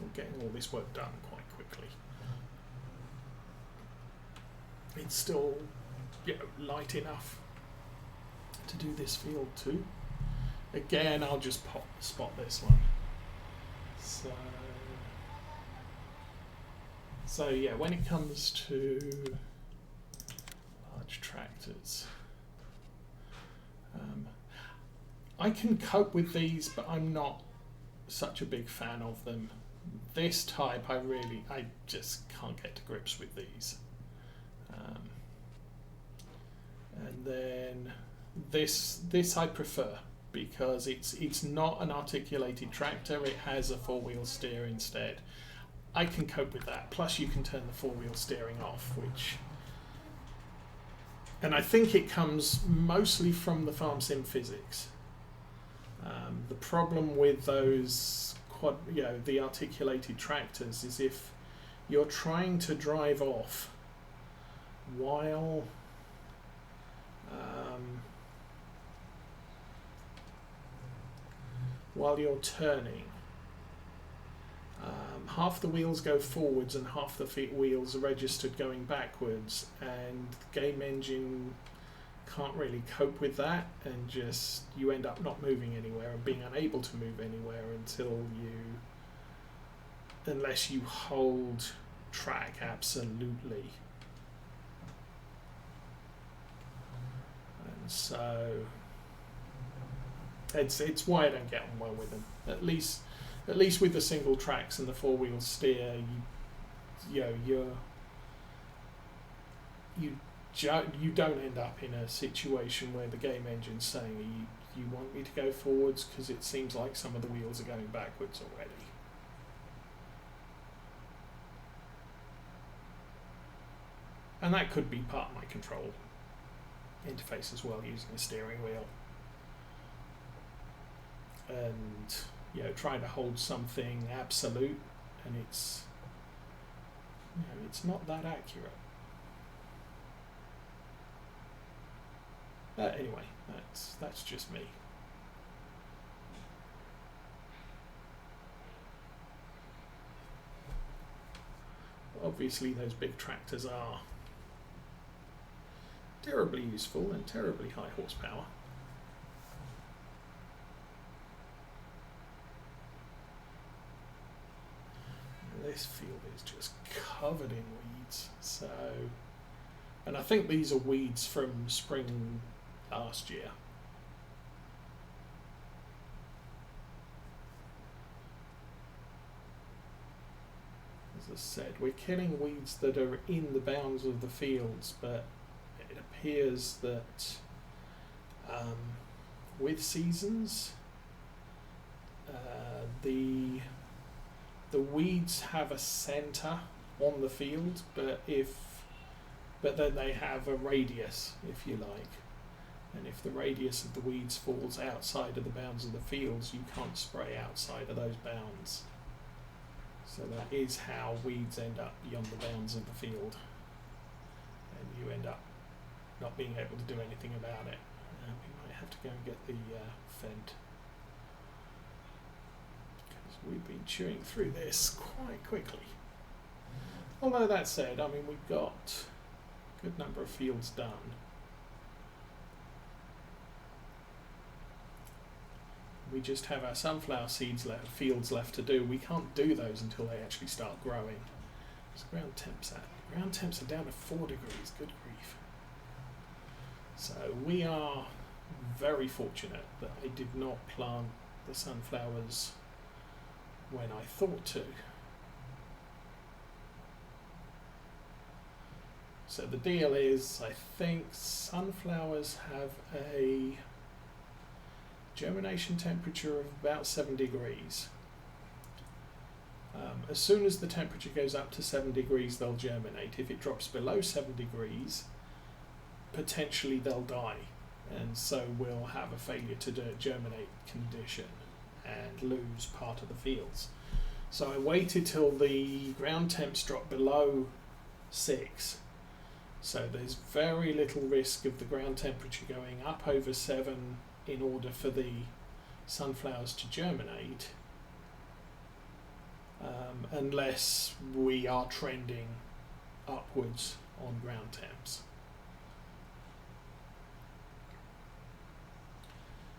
or getting all this work done quite quickly. It's still, light enough to do this field too. Again, I'll just spot this one. So yeah, when it comes to large tractors, I can cope with these, but I'm not such a big fan of them. This type, I just can't get to grips with these. And then this I prefer, because it's not an articulated tractor, it has a four-wheel steer instead. I can cope with that, plus you can turn the four-wheel steering off, and I think it comes mostly from the farm sim physics. The problem with those the articulated tractors is if you're trying to drive off while you're turning, half the wheels go forwards and half the wheels are registered going backwards, and the game engine can't really cope with that, and just you end up not moving anywhere and being unable to move anywhere unless you hold track absolutely. And so it's why I don't get on well with them. At least with the single tracks and the four-wheel steer, you don't end up in a situation where the game engine's saying, you want me to go forwards because it seems like some of the wheels are going backwards already. And that could be part of my control interface as well, using a steering wheel. And trying to hold something absolute, and it's not that accurate. Anyway, that's just me. Obviously, those big tractors are terribly useful and terribly high horsepower. This field is just covered in weeds. And I think these are weeds from spring last year. As I said, we're killing weeds that are in the bounds of the fields, but it appears that with seasons, the weeds have a centre on the field, but then they have a radius, if you like. And if the radius of the weeds falls outside of the bounds of the fields, you can't spray outside of those bounds. So that is how weeds end up beyond the bounds of the field. And you end up not being able to do anything about it. We might have to go and get the Fent. Because we've been chewing through this quite quickly. Although that said, we've got a good number of fields done. We just have our sunflower fields left to do. We can't do those until they actually start growing. What's the ground temps at? Ground temps are down to 4 degrees, good grief. So we are very fortunate that I did not plant the sunflowers when I thought to. So the deal is, I think sunflowers have a germination temperature of about 7 degrees. As soon as the temperature goes up to 7 degrees, they'll germinate. If it drops below 7 degrees, potentially they'll die, and so we'll have a failure to germinate condition and lose part of the fields. So I waited till the ground temps drop below 6. So there's very little risk of the ground temperature going up over 7 in order for the sunflowers to germinate. unless we are trending upwards on ground temps.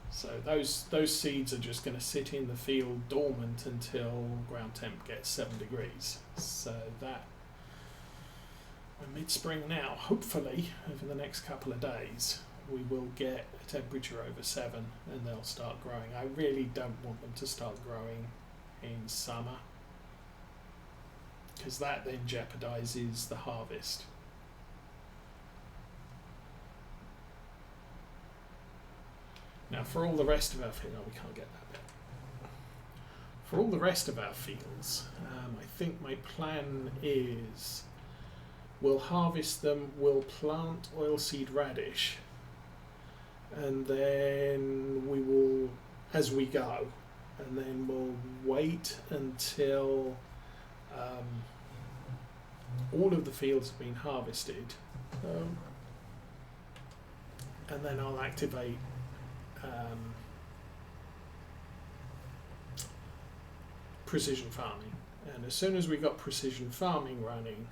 So those seeds are just going to sit in the field dormant until ground temp gets 7 degrees. So that, we're mid-spring now. Hopefully, over the next couple of days, we will get a temperature over 7 and they'll start growing. I really don't want them to start growing in summer, because that then jeopardizes the harvest. Now, for all the rest of our fields, we can't get that bit. For all the rest of our fields, I think my plan is we'll harvest them, we'll plant oilseed radish, and then we will, as we go, and then we'll wait until all of the fields have been harvested, and then I'll activate precision farming. And as soon as we've got precision farming running,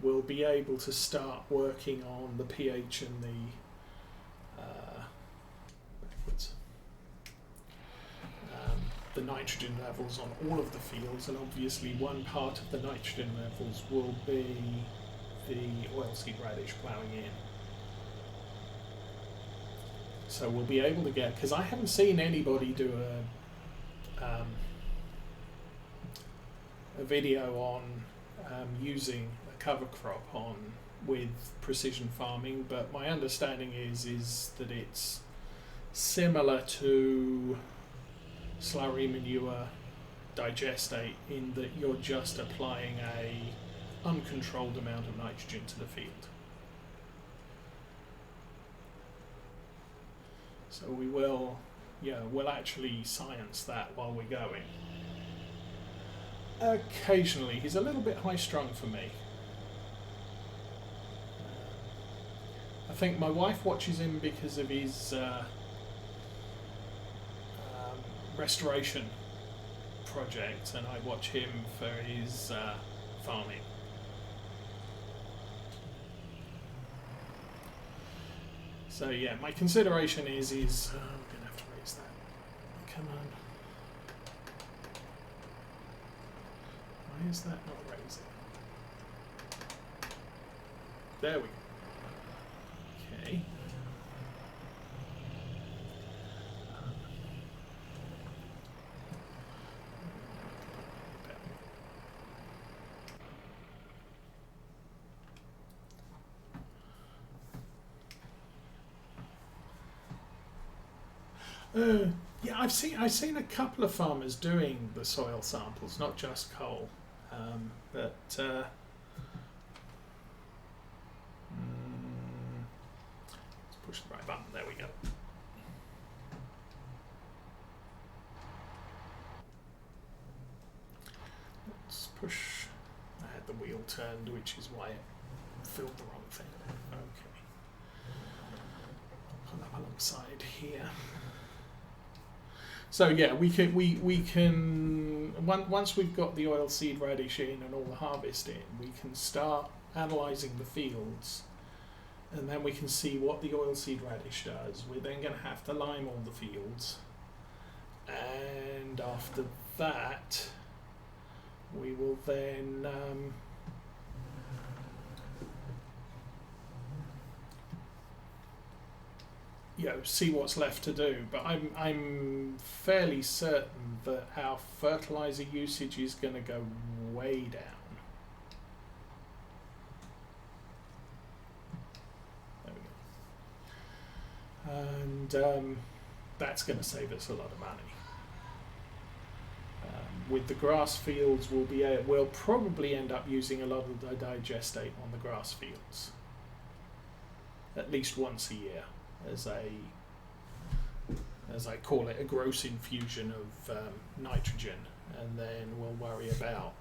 we'll be able to start working on the pH and the nitrogen levels on all of the fields, and obviously one part of the nitrogen levels will be the oilseed radish ploughing in. So we'll be able to get, because I haven't seen anybody do a video on using a cover crop on with precision farming, but my understanding is that it's similar to slurry manure digestate in that you're just applying a uncontrolled amount of nitrogen to the field. So we will, we'll actually science that while we're going. Occasionally, he's a little bit high strung for me. I think my wife watches him because of his restoration project, and I watch him for his farming. So yeah, my consideration is I'm going to have to raise that. Come on. Why is that not raising? There we go. Okay. Yeah, I've seen a couple of farmers doing the soil samples, not just coal, but let's push the right button. There we go. Let's push. I had the wheel turned, which is why it filled the wrong thing. Okay. Put that alongside here. So yeah, we can once we've got the oilseed radish in and all the harvest in, we can start analysing the fields, and then we can see what the oilseed radish does. We're then going to have to lime all the fields, and after that, we will then see what's left to do. But I'm fairly certain that our fertilizer usage is going to go way down. There we go. And that's going to save us a lot of money. With the grass fields, we'll probably end up using a lot of the digestate on the grass fields, at least once a year, as I call it, a gross infusion of nitrogen, and then we'll worry about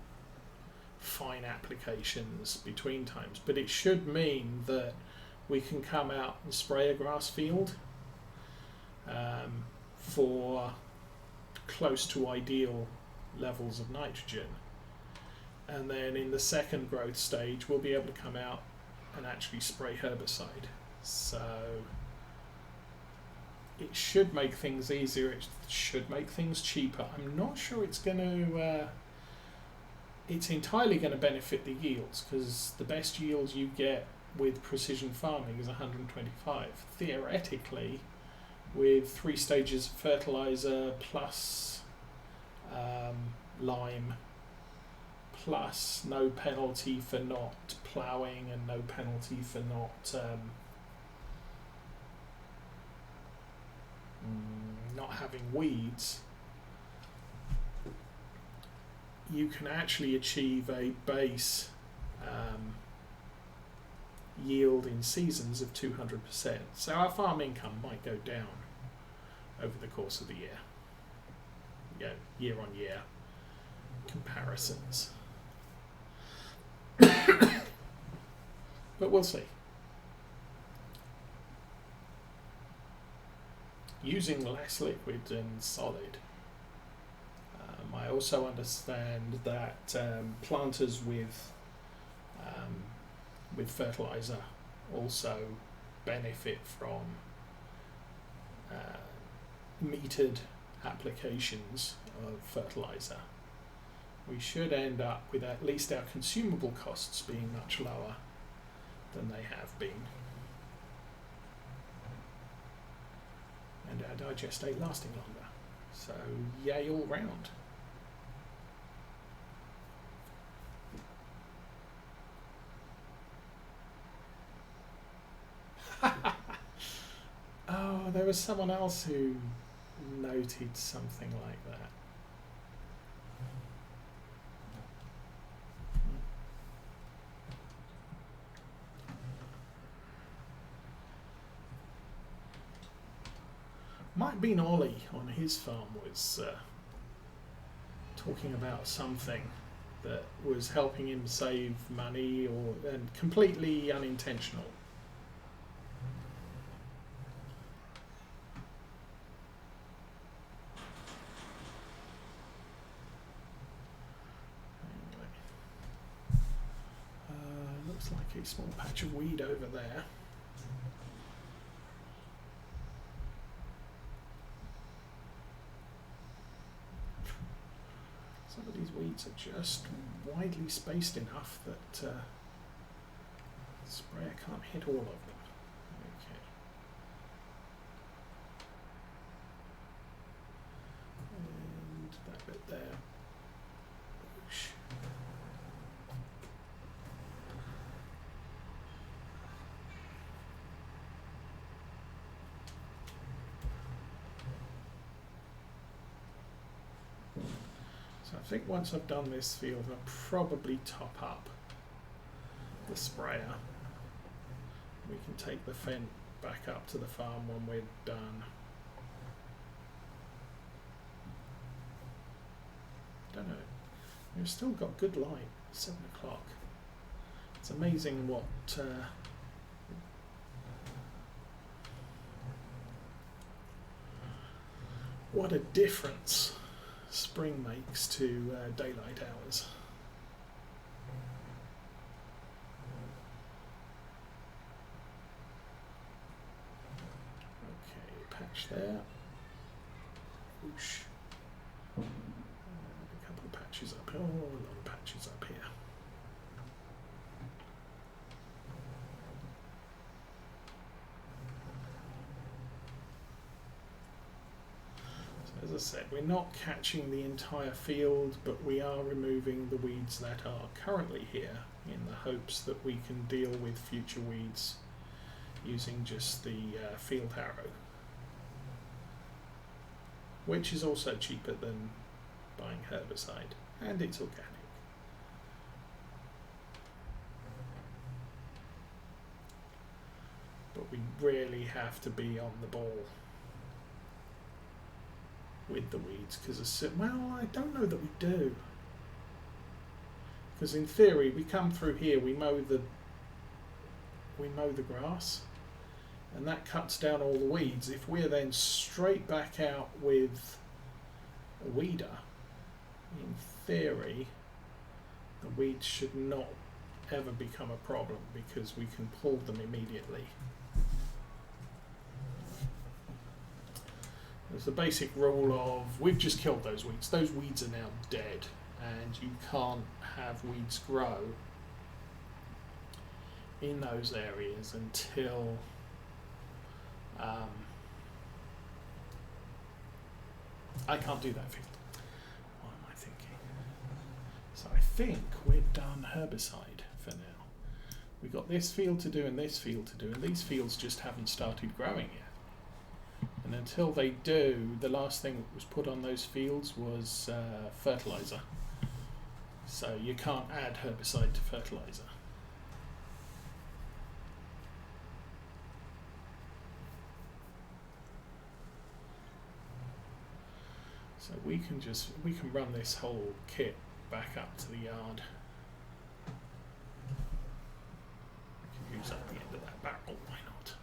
fine applications between times. But it should mean that we can come out and spray a grass field for close to ideal levels of nitrogen, and then in the second growth stage we'll be able to come out and actually spray herbicide. So it should make things easier, it should make things cheaper. I'm not sure it's going to it's entirely going to benefit the yields, because the best yields you get with precision farming is 125. Theoretically, with 3 stages of fertilizer plus lime, plus no penalty for not ploughing and no penalty for not having weeds, you can actually achieve a base yield in seasons of 200%. So our farm income might go down over the course of the year. Year on year comparisons. But we'll see. Using less liquid and solid. I also understand that planters with fertilizer also benefit from metered applications of fertilizer. We should end up with at least our consumable costs being much lower than they have been, and our digestate lasting longer. So yay all round. Oh, there was someone else who noted something like that. Might have been Ollie on his farm was talking about something that was helping him save money, and completely unintentional. Looks like a small patch of weed over there. Some of these weeds are just widely spaced enough that the sprayer can't hit all of them. Okay. And that bit there. Whoosh. So I think once I've done this field, I'll probably top up the sprayer. We can take the Fendt back up to the farm when we're done. Don't know. We've still got good light. 7 o'clock. It's amazing what a difference spring makes to daylight hours. Okay, patch there. Whoosh. A couple of patches up here. Oh, a lot of patches up here. As I said, we're not catching the entire field, but we are removing the weeds that are currently here in the hopes that we can deal with future weeds using just the field harrow, which is also cheaper than buying herbicide, and it's organic. But we really have to be on the ball with the weeds, because well, I don't know that we do, because in theory we come through here, we mow the grass, and that cuts down all the weeds. If we're then straight back out with a weeder, in theory The weeds should not ever become a problem because we can pull them immediately. There's the basic rule of we've just killed those weeds. Those weeds are now dead, and you can't have weeds grow in those areas until I can't do that field. What am I thinking? So I think we're done herbicide for now. We've got this field to do and this field to do, and these fields just haven't started growing yet. And until they do, the last thing that was put on those fields was fertilizer. So you can't add herbicide to fertilizer. So we can run this whole kit back up to the yard. We can use up the end of that barrel, why not?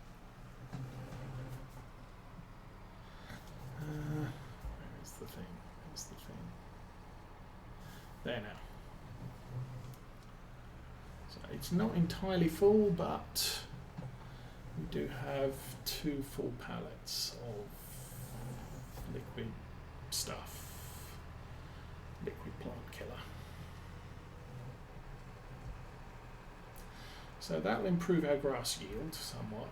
Where's the thing? Where's the thing? There now. So it's not entirely full, but we do have 2 full pallets of liquid stuff, liquid plant killer. So that'll improve our grass yield somewhat.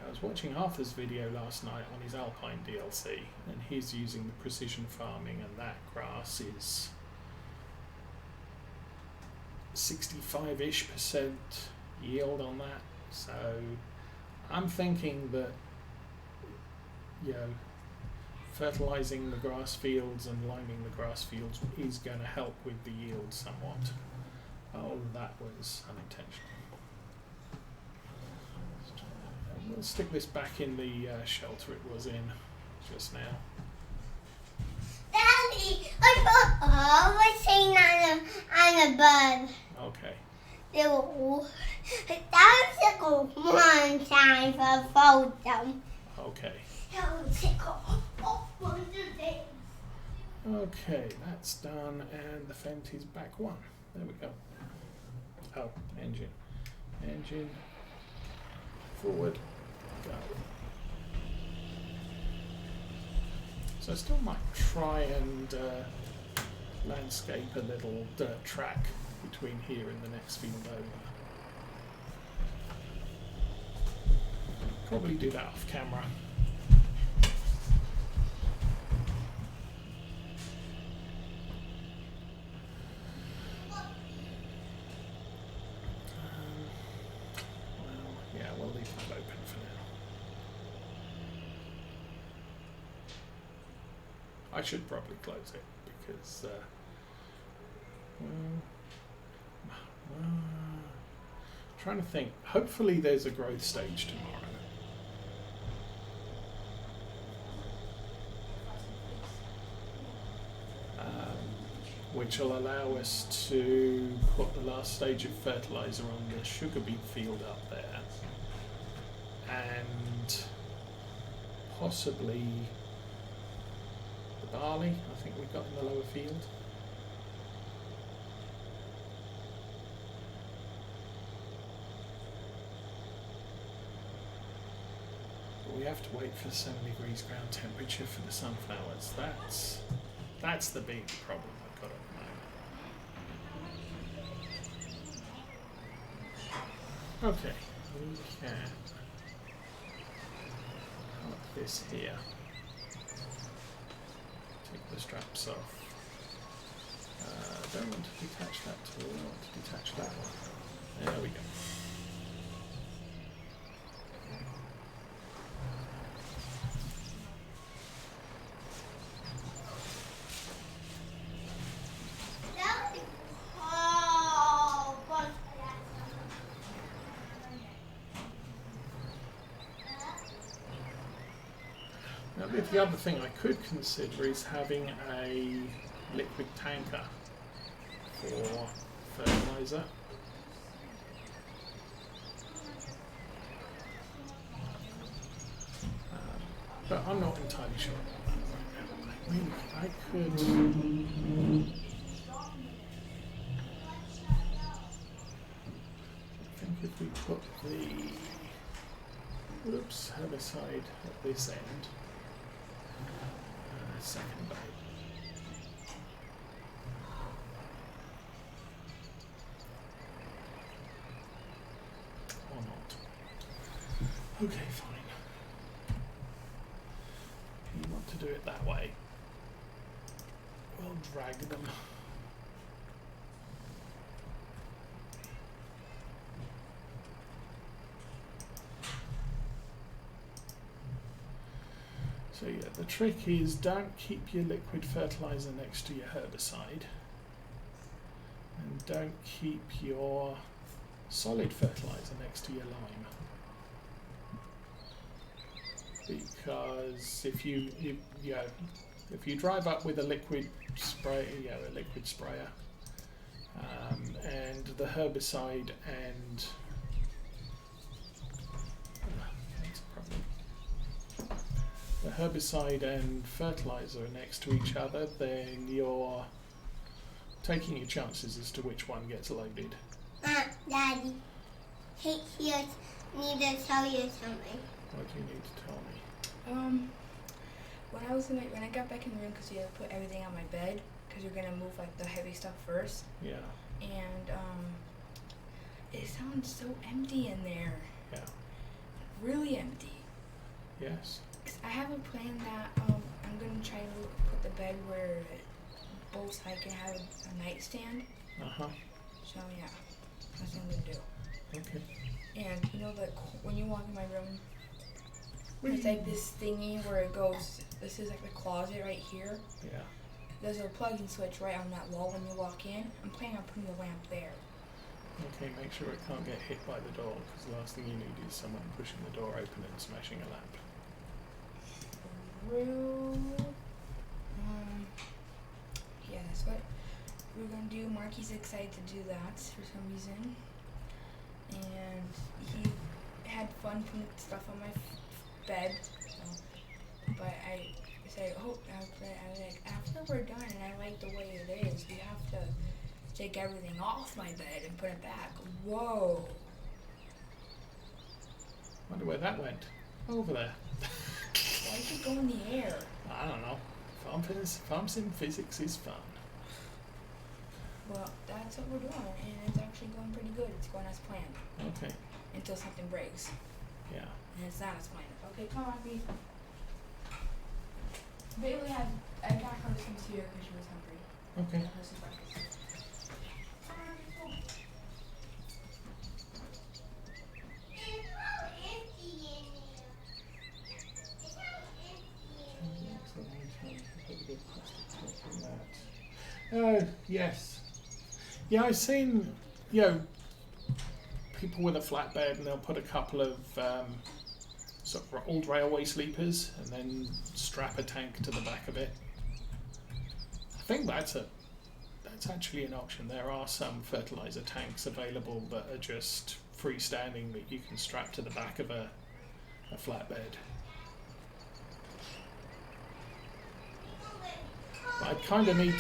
I was watching Arthur's video last night on his Alpine DLC, and he's using the precision farming, and that grass is 65-ish% yield on that. So I'm thinking that, you know, fertilizing the grass fields and liming the grass fields is going to help with the yield somewhat. Oh, that was unintentional. We'll stick this back in the shelter it was in just now. Daddy, I was saying on a bird. Okay. That was a one time for photo. Okay. One of these. Okay, that's done, and the Fendt is back 1. There we go. Oh, engine. Engine. Forward. Go. So I still might try and landscape a little dirt track between here and the next field over. Probably do that off camera. We'll leave that open for now. I should probably close it because trying to think. Hopefully there's a growth stage tomorrow. Which will allow us to put the last stage of fertilizer on the sugar beet field up there. And possibly the barley, I think we've got in the lower field. But we have to wait for 7 degrees ground temperature for the sunflowers. That's the big problem I've got at the moment. Okay, we can this here. Take the straps off. Don't want to detach that tool, I want to detach that one. There we go. The other thing I could consider is having a liquid tanker for fertilizer. But I'm not entirely sure about that right now. I could. I think if we put the herbicide at this end, second bait. Or not. Okay, fine. You want to do it that way. We'll drag them. So yeah, the trick is don't keep your liquid fertilizer next to your herbicide, and don't keep your solid fertilizer next to your lime, because if you drive up with a liquid spray, a liquid sprayer, and the herbicide and that's a problem. The herbicide and fertilizer are next to each other, then you're taking your chances as to which one gets loaded. Daddy, need to tell you something. What do you need to tell me? When I got back in the room, because you had to put everything on my bed, because you're gonna move like the heavy stuff first. Yeah. And it sounds so empty in there. Yeah. Really empty. Yes. I have a plan that I'm gonna try to put the bed where both sides can have a nightstand. So yeah, that's what I'm gonna do. Okay. And you know that when you walk in my room, there's like this thingy where it goes. This is like the closet right here. Yeah. There's a plug-in switch right on that wall when you walk in. I'm planning on putting the lamp there. Okay, make sure it can't get hit by the door, because the last thing you need is someone pushing the door open and smashing a lamp. Yeah, that's what we're gonna do. Marky's excited to do that for some reason, and he had fun putting stuff on my bed. But I said, I was like, after we're done, and I like the way it is, we have to take everything off my bed and put it back. Whoa! Wonder where that went. Over there. Why did it go in the air? I don't know. Farm sim physics is fun. Well, that's what we're doing, and it's actually going pretty good. It's going as planned. Okay. Until something breaks. Yeah. And it's not as planned. Okay, come on, B. Bailey I got her some cereal because she was hungry. Okay. Her some breakfast. Yes. Yeah, I've seen, people with a flatbed, and they'll put a couple of sort of old railway sleepers and then strap a tank to the back of it. I think that's actually an option. There are some fertilizer tanks available that are just freestanding that you can strap to the back of a flatbed. But I kind of need.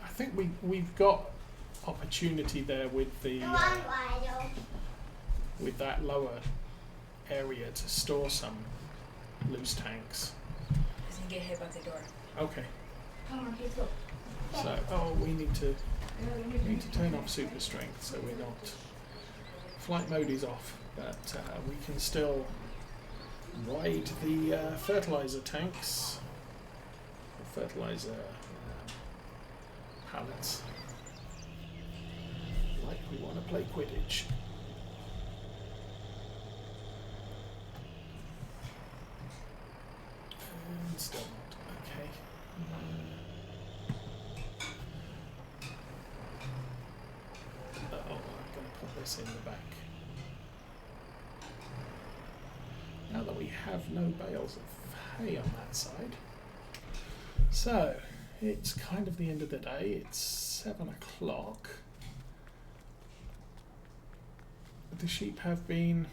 I think we've got opportunity there with the with that lower area to store some loose tanks. Doesn't get hit by the door. Okay. Come on, kids, go. So, we need to turn off super strength, so we're not. Flight mode is off, but we can still ride the fertilizer tanks, or fertilizer pallets, like we want to play Quidditch. And still not. Okay. I'm going to put this in the back. Now that we have no bales of hay on that side. So, it's kind of the end of the day. It's 7 o'clock. The sheep have been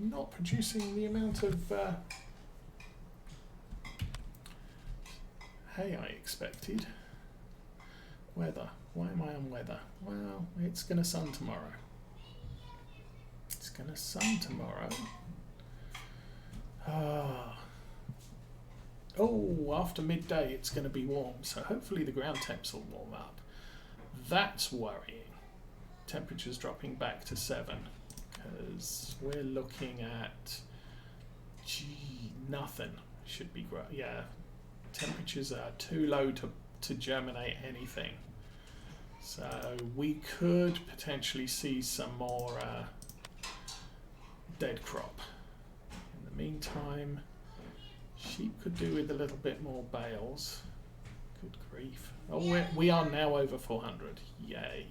not producing the amount of okay, I expected. Weather. Why am I on weather? Well, it's going to sun tomorrow. It's going to sun tomorrow. Oh, after midday it's going to be warm, so hopefully the ground temps will warm up. That's worrying. Temperatures dropping back to 7, because we're looking at nothing should be great. Yeah, temperatures are too low to germinate anything. So we could potentially see some more dead crop. In the meantime, sheep could do with a little bit more bales. Good grief. Oh, we are now over 400. Yay.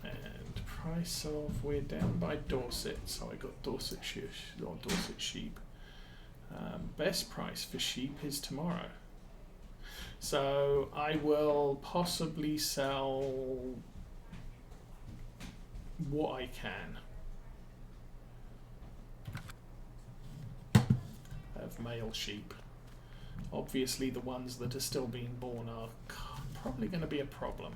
And price of, we're down by Dorset, so I got Dorset sheep. Best price for sheep is tomorrow. So I will possibly sell what I can of male sheep. Obviously the ones that are still being born are probably going to be a problem.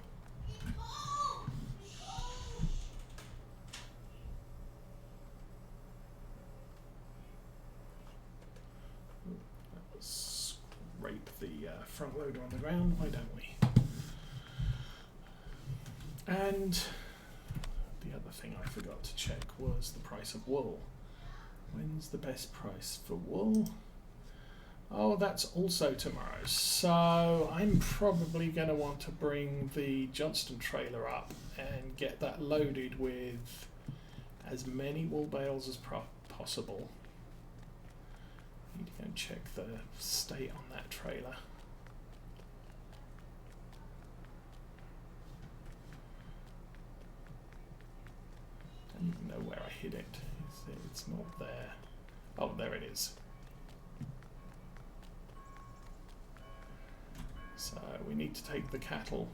Scrape the front loader on the ground, why don't we? And the other thing I forgot to check was the price of wool. When's the best price for wool? Oh, that's also tomorrow. So I'm probably going to want to bring the Johnston trailer up and get that loaded with as many wool bales as possible. Need to go and check the state on that trailer. Don't even know where I hid it. It's not there. Oh, there it is. So we need to take the cattle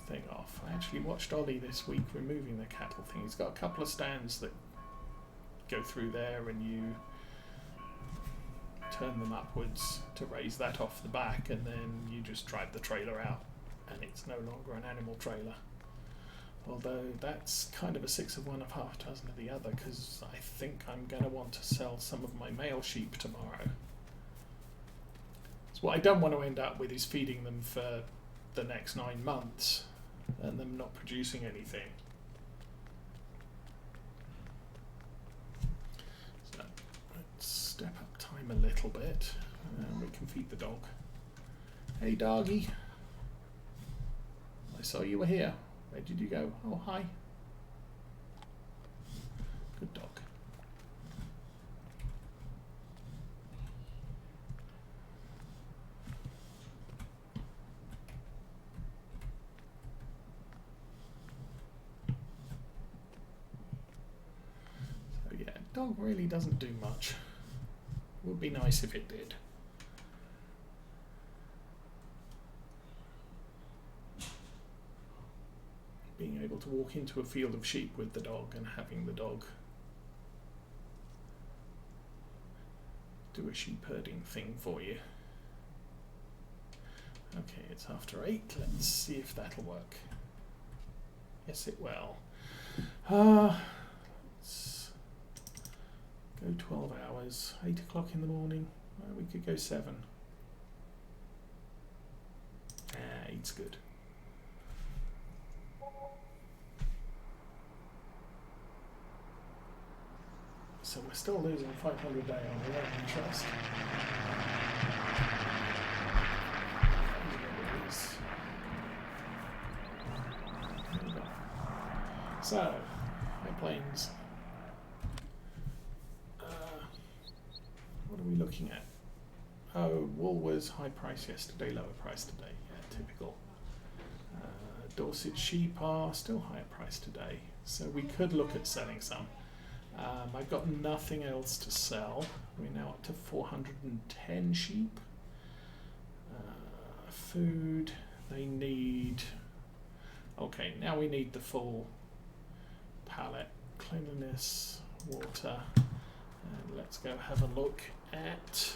thing off. I actually watched Ollie this week removing the cattle thing. He's got a couple of stands that go through there and you turn them upwards to raise that off the back, and then you just drive the trailer out and it's no longer an animal trailer. Although that's kind of a 6 of one, of half a dozen of the other, because I think I'm going to want to sell some of my male sheep tomorrow. So what I don't want to end up with is feeding them for the next 9 months and them not producing anything. So let's step up time a little bit and we can feed the dog. Hey doggy, I saw you were here. Where did you go? Oh, hi. Good dog. So yeah, dog really doesn't do much. Would be nice if it did. Being able to walk into a field of sheep with the dog and having the dog do a sheep herding thing for you. Okay, it's after 8. Let's see if that'll work. Yes, it will. Let's go 12 hours. 8 o'clock in the morning. We could go 7. 8's good. So we're still losing 500 a day on the loan interest. So, high plains. What are we looking at? Oh, wool was high price yesterday, lower price today. Yeah, typical. Dorset sheep are still higher price today. So we could look at selling some. I've got nothing else to sell. We're now up to 410 sheep. Food, they need... Okay, now we need the full pallet. Cleanliness, water. And let's go have a look at...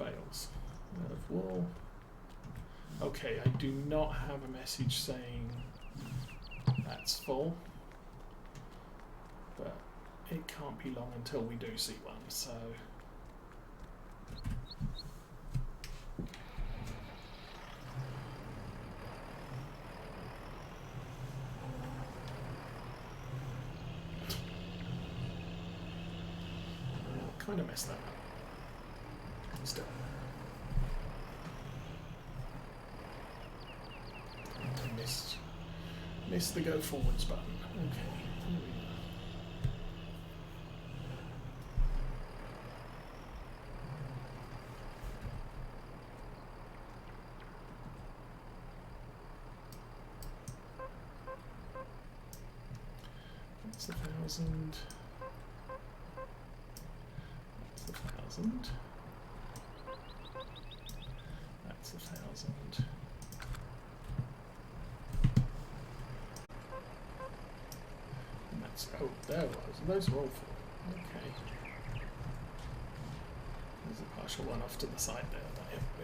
bales of wool. Okay, I do not have a message saying that's full, but it can't be long until we do see one, so kind of messed that up. Still. Missed the go forwards button. Okay, here we go. That's 1,000. That's 1,000. That's 1,000. Oh, there was. Those are all full. Okay. There's a partial one off to the side there that I haven't